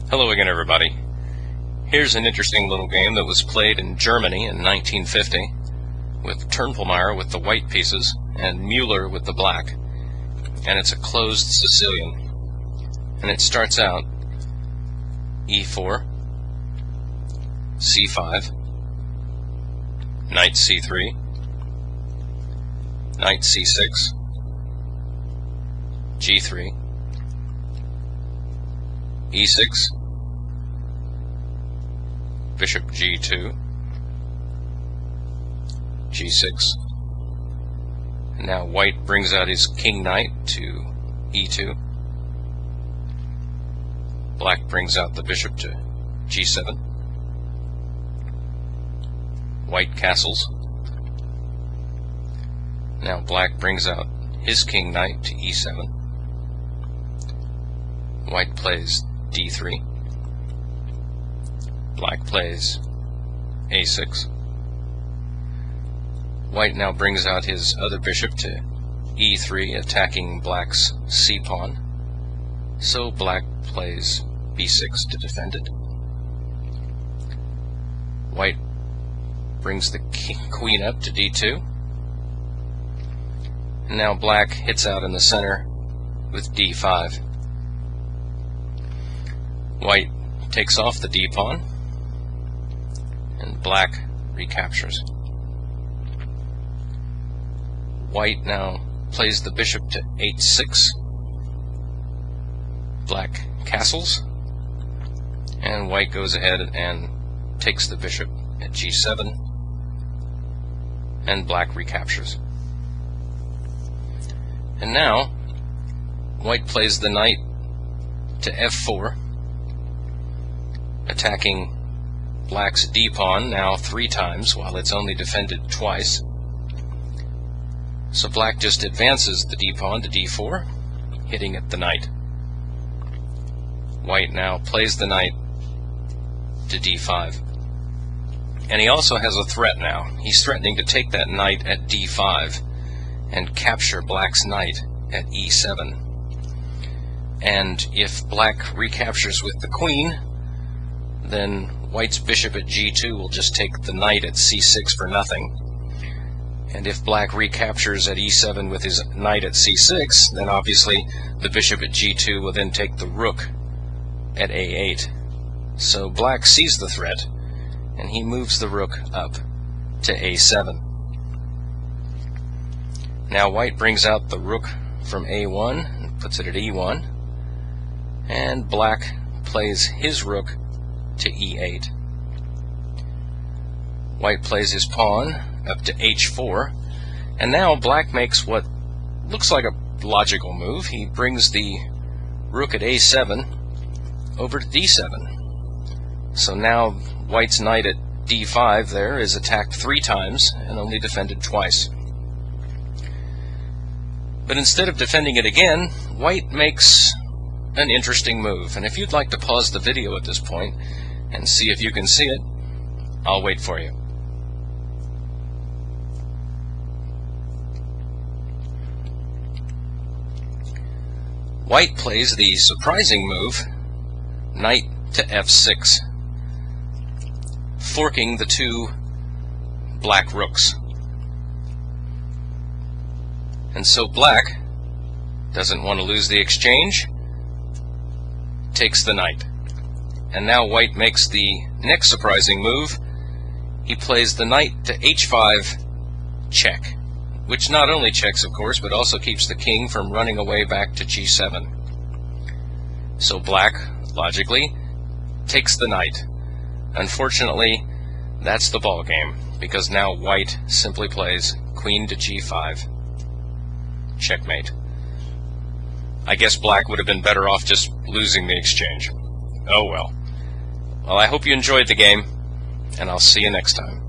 Hello again, everybody. Here's an interesting little game that was played in Germany in 1950 with Turnpelmeyer with the white pieces and Müller with the black, and it's a closed Sicilian. And it starts out e4, c5, knight c3, knight c6, g3, e6, bishop g2, g6. And now white brings out his king knight to e2. Black brings out the bishop to g7. White castles. Now black brings out his king knight to e7. White plays d3. Black plays a6. White now brings out his other bishop to e3, attacking black's c-pawn. So black plays b6 to defend it. White brings the queen up to d2. And now black hits out in the center with d5. White takes off the d-pawn, and black recaptures. White now plays the bishop to h6. Black castles, and white goes ahead and takes the bishop at g7, and black recaptures. And now white plays the knight to f4, attacking black's d-pawn now 3 times while it's only defended twice. So black just advances the d-pawn to d4, hitting at the knight. White now plays the knight to d5. And he also has a threat now. He's threatening to take that knight at d5 and capture black's knight at e7. And if black recaptures with the queen, then white's bishop at g2 will just take the knight at c6 for nothing. And if black recaptures at e7 with his knight at c6, then obviously the bishop at g2 will then take the rook at a8. So black sees the threat, and he moves the rook up to a7. Now white brings out the rook from a1 and puts it at e1, and black plays his rook to e8. White plays his pawn up to h4, and now black makes what looks like a logical move. He brings the rook at a7 over to d7. So now white's knight at d5 there is attacked 3 times and only defended twice. But instead of defending it again, white makes an interesting move. And if you'd like to pause the video at this point and see if you can see it, I'll wait for you. White plays the surprising move, knight to f6, forking the 2 black rooks. And so black doesn't want to lose the exchange, takes the knight. And now white makes the next surprising move. He plays the knight to h5 check, which not only checks, of course, but also keeps the king from running away back to g7. So black, logically, takes the knight. Unfortunately, that's the ball game, because now white simply plays queen to g5. Checkmate. I guess black would have been better off just losing the exchange. Oh well. Well, I hope you enjoyed the game, and I'll see you next time.